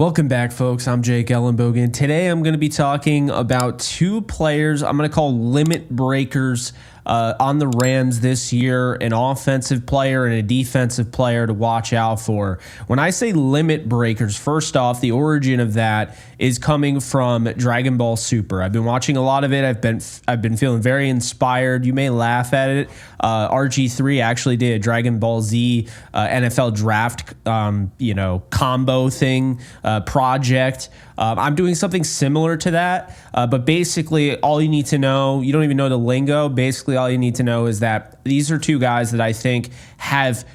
Welcome back, folks. I'm Jake Ellenbogen. Today I'm going to be talking about two players I'm going to call limit breakers on the Rams this year, an offensive player and a defensive player to watch out for. When I say limit breakers, first off, the origin of that is coming from Dragon Ball Super. I've been watching a lot of it. I've been feeling very inspired. You may laugh at it. RG3 actually did a Dragon Ball Z NFL draft combo thing project. I'm doing something similar to that, but basically all you need to know, you don't even know the lingo. Basically all you need to know is that these are two guys that I think have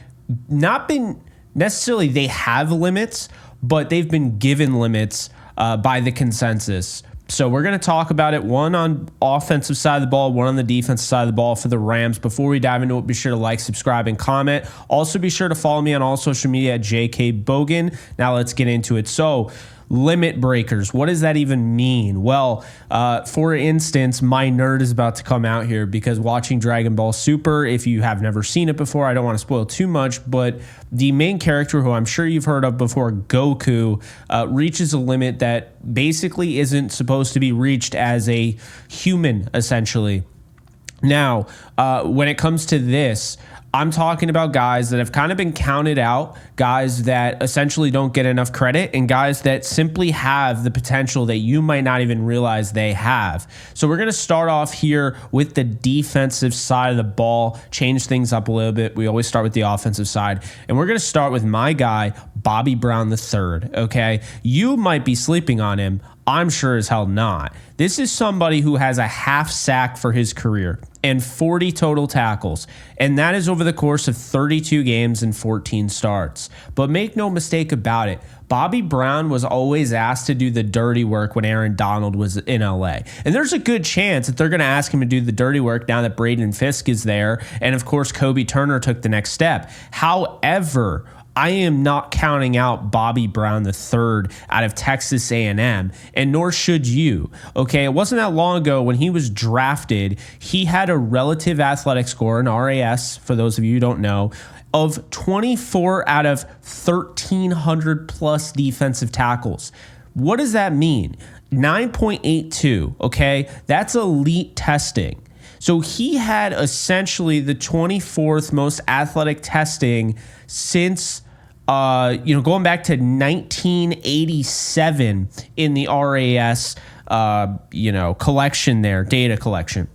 not been necessarily, they have limits, but they've been given limits by the consensus. So we're going to talk about it, one on offensive side of the ball, one on the defensive side of the ball for the Rams. Before we dive into it, be sure to like, subscribe, and comment. Also, be sure to follow me on all social media at JK Bogan. Now let's get into it. So, limit breakers. What does that even mean? Well, for instance, my nerd is about to come out here because watching Dragon Ball Super, if you have never seen it before, I don't want to spoil too much, but the main character, who I'm sure you've heard of before, Goku, reaches a limit that basically isn't supposed to be reached as a human, essentially. Now, when it comes to this, I'm talking about guys that have kind of been counted out, guys that essentially don't get enough credit, and guys that simply have the potential that you might not even realize they have. So we're going to start off here with the defensive side of the ball, change things up a little bit. We always start with the offensive side, and we're going to start with my guy, Bobby Brown III, okay? You might be sleeping on him. I'm sure as hell not. This is somebody who has a half sack for his career and 40 total tackles, and that is over the course of 32 games and 14 starts. But make no mistake about it, Bobby Brown was always asked to do the dirty work when Aaron Donald was in LA. And there's a good chance that they're going to ask him to do the dirty work now that Braden Fisk is there, and of course Kobe Turner took the next step. However, I am not counting out Bobby Brown III out of Texas A&M, and nor should you. Okay, it wasn't that long ago when he was drafted, he had a relative athletic score, an RAS, for those of you who don't know, of 24 out of 1,300 plus defensive tackles. What does that mean? 9.82, okay? That's elite testing. So he had essentially the 24th most athletic testing since going back to 1987 in the RAS, collection there, data collection.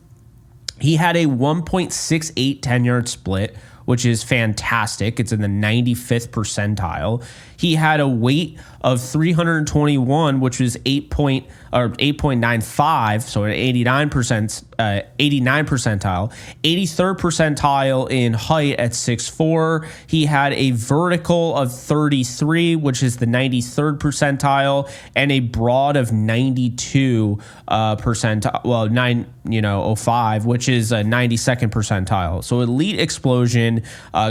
He had a 1.68 10-yard split, which is fantastic. It's in the 95th percentile. He had a weight of 321, which was 8.95, so an 89 percentile. 83rd percentile in height at 6'4". He had a vertical of 33, which is the 93rd percentile, and a broad of 92 percentile. Well, 905, which is a 92nd percentile. So elite explosion,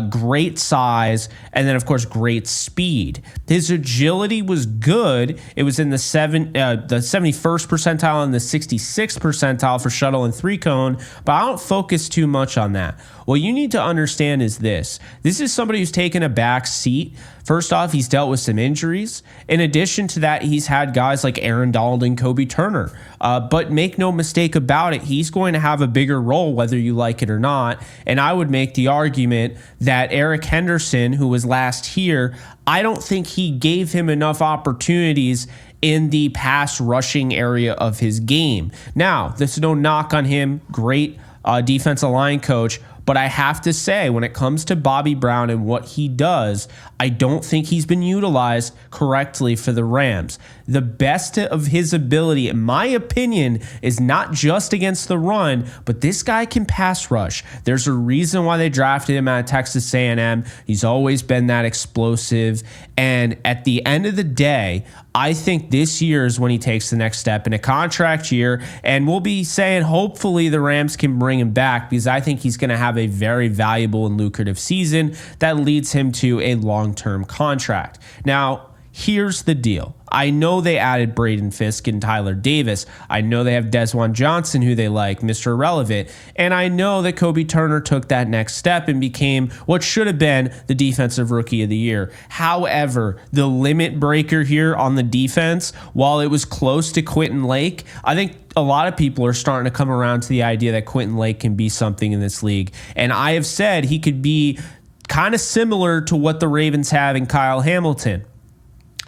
great size, and then of course great speed. His agility was good. It was in the 71st percentile and the 66th percentile for shuttle and three cone, but I don't focus too much on that. What you need to understand is this. This is somebody who's taken a back seat. First off, he's dealt with some injuries. In addition to that, he's had guys like Aaron Donald and Kobe Turner. But make no mistake about it, he's going to have a bigger role whether you like it or not. And I would make the argument that Eric Henderson, who was last here, I don't think he gave him enough opportunities in the pass rushing area of his game. Now, there's no knock on him. Great defensive line coach. But I have to say, when it comes to Bobby Brown and what he does, I don't think he's been utilized correctly for the Rams. The best of his ability, in my opinion, is not just against the run, but this guy can pass rush. There's a reason why they drafted him out of Texas A&M. He's always been that explosive. And at the end of the day, I think this year is when he takes the next step in a contract year. And we'll be saying hopefully the Rams can bring him back, because I think he's going to have a very valuable and lucrative season that leads him to a long-term contract. Now, Here's the deal. I know they added Braden Fisk and Tyler Davis. I know they have Desjuan Johnson, who they like, Mr. Irrelevant. And I know that Kobe Turner took that next step and became what should have been the defensive rookie of the year. However, the limit breaker here on the defense, while it was close to Quentin Lake, I think a lot of people are starting to come around to the idea that Quentin Lake can be something in this league. And I have said he could be kind of similar to what the Ravens have in Kyle Hamilton.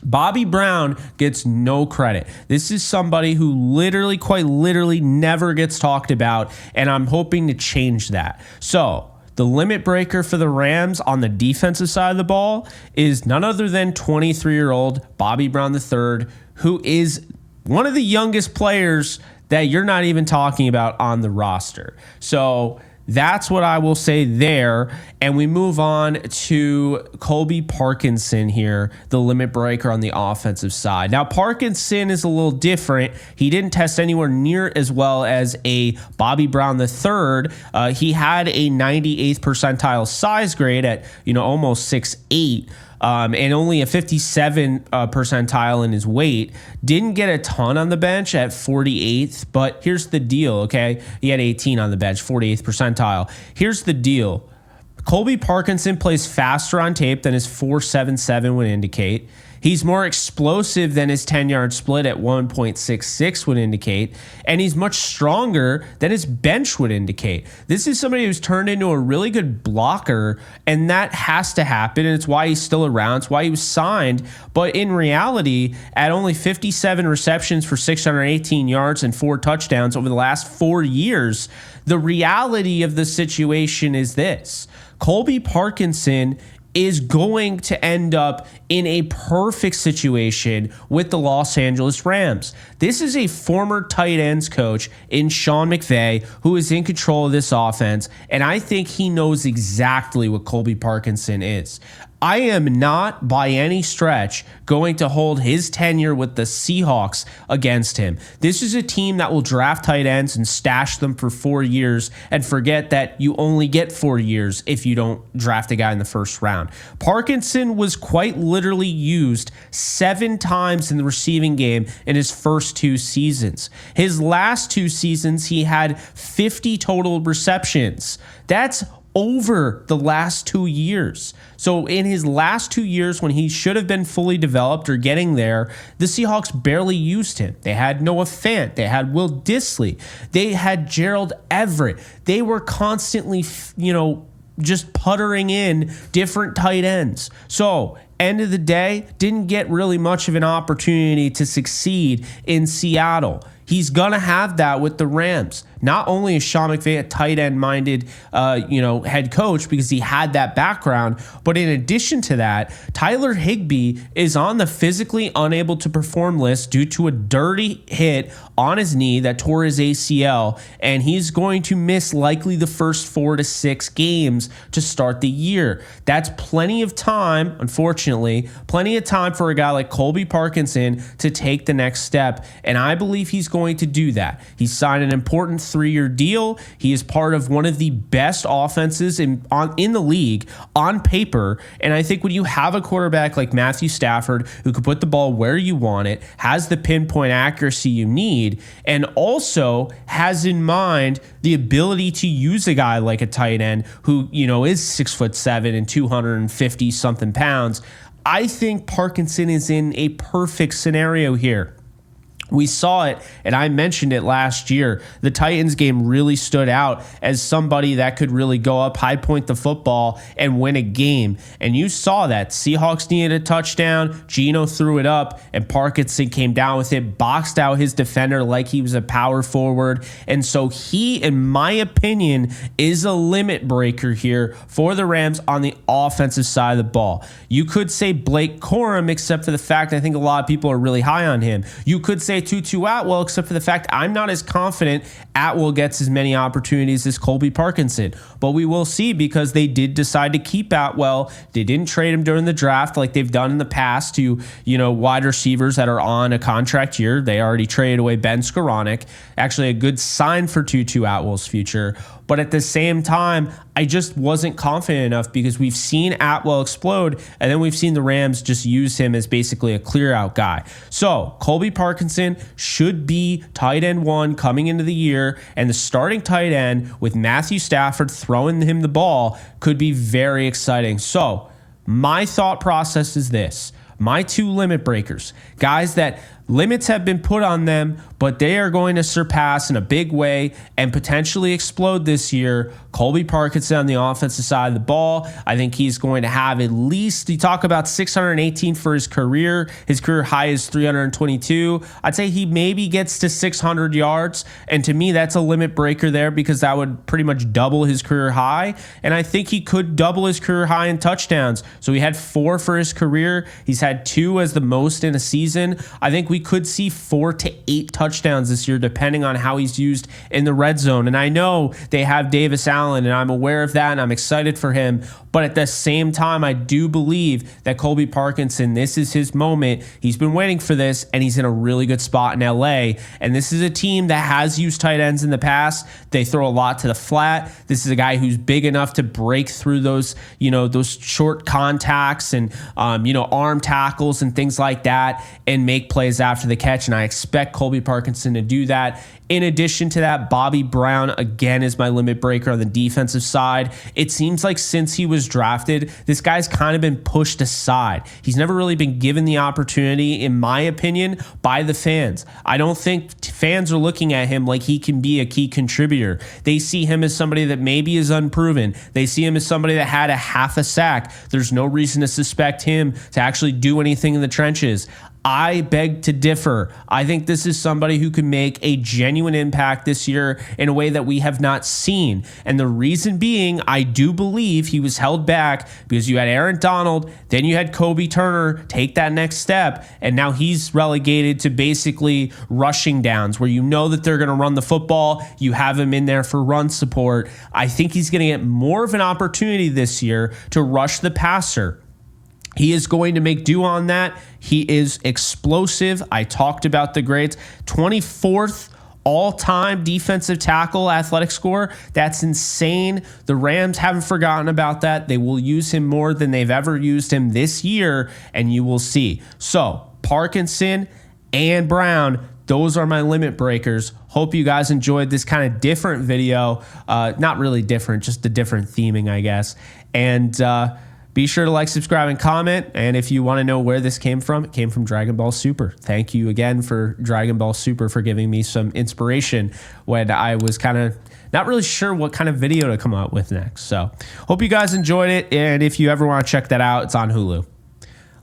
Bobby Brown gets no credit. This is somebody who literally, quite literally, never gets talked about, and I'm hoping to change that. So, the limit breaker for the Rams on the defensive side of the ball is none other than 23-year-old Bobby Brown III, who is one of the youngest players that you're not even talking about on the roster. So, that's what I will say there. And we move on to Colby Parkinson here, the limit breaker on the offensive side. Now, Parkinson is a little different. He didn't test anywhere near as well as a Bobby Brown III. He had a 98th percentile size grade at, almost 6'8". And only a 57 percentile in his weight. Didn't get a ton on the bench at 48th, but here's the deal, okay? He had 18 on the bench, 48th percentile. Here's the deal. Colby Parkinson plays faster on tape than his 4.77 would indicate. He's more explosive than his 10-yard split at 1.66 would indicate, and he's much stronger than his bench would indicate. This is somebody who's turned into a really good blocker, and that has to happen, and it's why he's still around. It's why he was signed. But in reality, at only 57 receptions for 618 yards and 4 touchdowns over the last 4 years, the reality of the situation is this. Colby Parkinson is going to end up in a perfect situation with the Los Angeles Rams. This is a former tight ends coach in Sean McVay who is in control of this offense, and I think he knows exactly what Colby Parkinson is. I am not by any stretch going to hold his tenure with the Seahawks against him. This is a team that will draft tight ends and stash them for 4 years and forget that you only get 4 years if you don't draft a guy in the first round. Parkinson was quite literally used 7 times in the receiving game in his first 2 seasons. His last 2 seasons, he had 50 total receptions. That's over the last 2 years. So in his last 2 years, when he should have been fully developed or getting there, the Seahawks barely used him. They had Noah Fant. They had Will Dissly. They had Gerald Everett. They were constantly, just puttering in different tight ends. So end of the day, didn't get really much of an opportunity to succeed in Seattle. He's going to have that with the Rams. Not only is Sean McVay a tight end minded, head coach because he had that background, but in addition to that, Tyler Higbee is on the physically unable to perform list due to a dirty hit on his knee that tore his ACL, and he's going to miss likely the first 4 to 6 games to start the year. That's plenty of time, unfortunately, plenty of time for a guy like Colby Parkinson to take the next step, and I believe he's going to do that. He signed an important 3-year deal. He is part of one of the best offenses in the league on paper. And I think when you have a quarterback like Matthew Stafford, who can put the ball where you want it, has the pinpoint accuracy you need, and also has in mind the ability to use a guy like a tight end who, is 6'7" and 250 something pounds, I think Parkinson is in a perfect scenario here. We saw it, and I mentioned it last year. The Titans game really stood out as somebody that could really go up, high point the football, and win a game. And you saw that. Seahawks needed a touchdown. Geno threw it up, and Parkinson came down with it, boxed out his defender like he was a power forward. And so he, in my opinion, is a limit breaker here for the Rams on the offensive side of the ball. You could say Blake Corum, except for the fact I think a lot of people are really high on him. You could say Tutu Atwell, except for the fact I'm not as confident Atwell gets as many opportunities as Colby Parkinson. But we will see, because they did decide to keep Atwell. They didn't trade him during the draft like they've done in the past to, wide receivers that are on a contract year. They already traded away Ben Skoranek. Actually, a good sign for Tutu Atwell's future. But at the same time, I just wasn't confident enough because we've seen Atwell explode, and then we've seen the Rams just use him as basically a clear out guy. So Colby Parkinson should be tight end 1 coming into the year, and the starting tight end with Matthew Stafford throwing him the ball could be very exciting. So my thought process is this. My 2 limit breakers, guys that limits have been put on them, but they are going to surpass in a big way and potentially explode this year. Colby Parkinson on the offensive side of the ball. I think he's going to have at least, you talk about 618 for his career. His career high is 322. I'd say he maybe gets to 600 yards. And to me, that's a limit breaker there because that would pretty much double his career high. And I think he could double his career high in touchdowns. So he had 4 for his career. He's had 2 as the most in a season. I think we could see 4 to 8 touchdowns this year, depending on how he's used in the red zone. And I know they have Davis Allen, and I'm aware of that, and I'm excited for him. But at the same time, I do believe that Colby Parkinson, this is his moment. He's been waiting for this, and he's in a really good spot in LA. And this is a team that has used tight ends in the past. They throw a lot to the flat. This is a guy who's big enough to break through those, those short contacts and, arm tackles and things like that and make plays after the catch. And I expect Colby Parkinson to do that. In addition to that, Bobby Brown, again, is my limit breaker on the defensive side. It seems like since he was drafted, this guy's kind of been pushed aside. He's never really been given the opportunity, in my opinion, by the fans. I don't think fans are looking at him like he can be a key contributor. They see him as somebody that maybe is unproven. They see him as somebody that had a half a sack. There's no reason to suspect him to actually do anything in the trenches. I beg to differ. I think this is somebody who can make a genuine impact this year in a way that we have not seen. And the reason being, I do believe he was held back because you had Aaron Donald, then you had Kobe Turner take that next step, and now he's relegated to basically rushing downs where you know that they're going to run the football. You have him in there for run support. I think he's going to get more of an opportunity this year to rush the passer. He is going to make do on that. He is explosive. I talked about the grades. 24th all-time defensive tackle athletic score. That's insane. The Rams haven't forgotten about that. They will use him more than they've ever used him this year, and you will see. So, Parkinson and Brown, those are my limit breakers. Hope you guys enjoyed this kind of different video. Not really different, just a different theming, I guess. And be sure to like, subscribe, and comment. And if you want to know where this came from, it came from Dragon Ball Super. Thank you again for Dragon Ball Super for giving me some inspiration when I was kind of not really sure what kind of video to come out with next. So hope you guys enjoyed it. And if you ever want to check that out, it's on Hulu.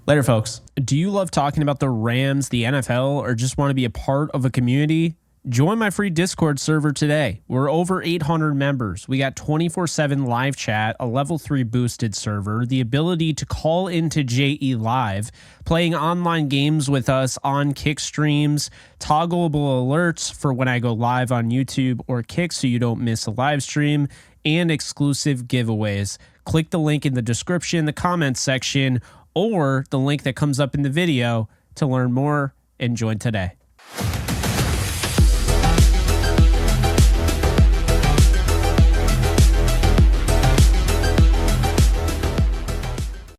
Later, folks. Do you love talking about the Rams, the NFL, or just want to be a part of a community? Join my free Discord server today. We're over 800 members. We got 24/7 live chat, a level 3 boosted server, the ability to call into JE Live, playing online games with us on Kick streams, toggleable alerts for when I go live on YouTube or Kick so you don't miss a live stream, and exclusive giveaways. Click the link in the description, the comments section, or the link that comes up in the video to learn more and join today.